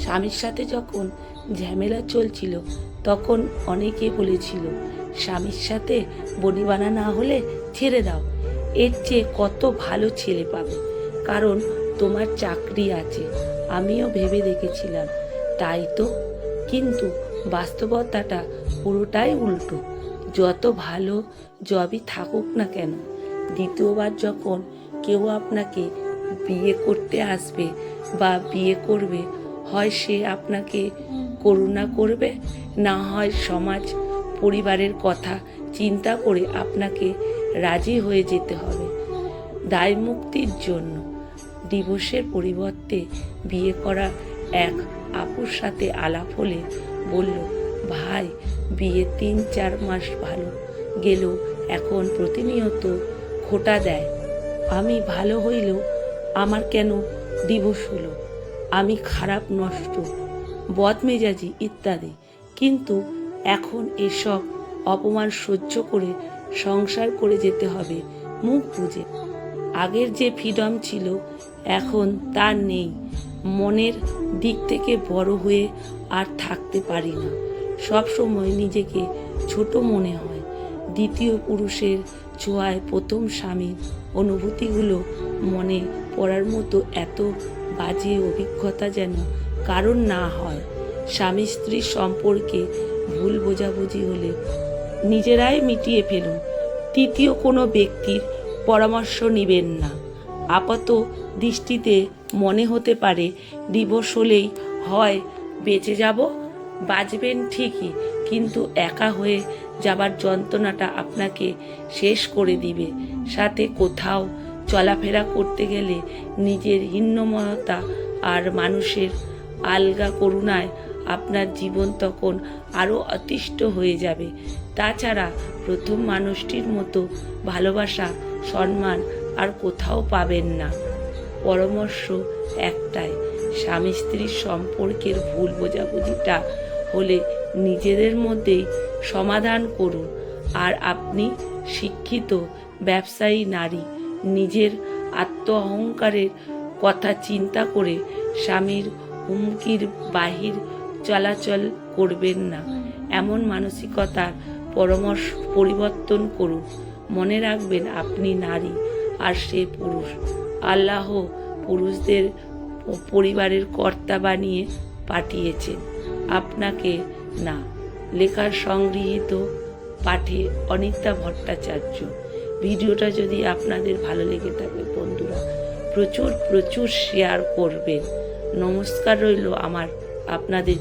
স্বামীর সাথে যখন ঝামেলা চলছিল তখন অনেকে বলেছিল স্বামীর সাথে বনিবানা না হলে ছেড়ে দাও, এর চেয়ে কত ভালো ছেলে পাবে, কারণ তোমার চাকরি আছে। আমিও ভেবে দেখেছিলাম তাই তো, কিন্তু বাস্তবতাটা পুরোটাই উল্টো। যত ভালো জবই থাকুক না কেন, দ্বিতীয়বার যখন কেউ আপনাকে বিয়ে করতে আসবে বা বিয়ে করবে, হয় সে আপনাকে করুণা করবে, না হয় সমাজ পরিবারের কথা চিন্তা করে আপনাকে রাজি হয়ে যেতে হবে দায় মুক্তির জন্য। ডিভোর্সের পরিবর্তে বিয়ে করা এক আপুর সাথে আলাপ হলে বলল, ভাই বিয়ে 3-4 মাস ভালো গেল, এখন প্রতিনিয়ত খোঁটা দেয়। আমি ভালো হইলেও আমার কেন ডিভোর্স হলো? আমি খারাপ, নষ্ট, বদমেজাজি ইত্যাদি। কিন্তু এখন এসব অপমান সহ্য করে সংসার করে যেতে হবে মুখ বুজে। আগের যে ফ্রিডম ছিল এখন তার নেই। মনের দিক থেকে বড় হয়ে আর থাকতে পারি না। সব সময় নিজেকে ছোট মনে হয়। দ্বিতীয় পুরুষের ছোঁয়ায় প্রথম স্বামীর অনুভূতিগুলো মনে পড়ার মতো এত বাজে অভিজ্ঞতা যেন কারণ না হয়। স্বামী স্ত্রীর সম্পর্কে ভুল বোঝাবুঝি হলে নিজেরাই মিটিয়ে ফেলুন। তৃতীয় কোনো ব্যক্তির পরামর্শ নেবেন না। আপাত দৃষ্টিতে মনে হতে পারে ডিভোর্স হলেই হয় বেঁচে যাব, বাঁচবেন ঠিকই, কিন্তু একা হয়ে যাবার যন্ত্রণাটা আপনাকে শেষ করে দিবে। সাথে কোথাও চলাফেরা করতে গেলে নিজের হীনমন্যতা আর মানুষের আলগা করুণায় আপনার জীবন তখন আরও অতিষ্ঠ হয়ে যাবে। তাছাড়া প্রথম মানুষটির মতো ভালোবাসা, সম্মান আর কোথাও পাবেন না। পরামর্শ একটাই, স্বামী স্ত্রীর সম্পর্কের ভুল বোঝাবুঝিটা হলে নিজেদের মধ্যেই সমাধান করুন। আর আপনি শিক্ষিত ব্যবসায়ী নারী, নিজের আত্ম অহংকারের কথা চিন্তা করে স্বামীর হুমকির বাহির চলাচল করবেন না। এমন মানসিকতার পরিবর্তন করুন। মনে রাখবেন আপনি নারী আর সে পুরুষ। আল্লাহ পুরুষদের পরিবারের কর্তা বানিয়ে পাঠিয়েছেন, আপনাকে না। লেখা সংগৃহীত, পাঠে অনিতা ভট্টাচার্য। ভিডিওটা যদি আপনাদের ভালো লেগে থাকে বন্ধুরা প্রচুর শেয়ার করবেন। নমস্কার রইল আমার আপনাদের।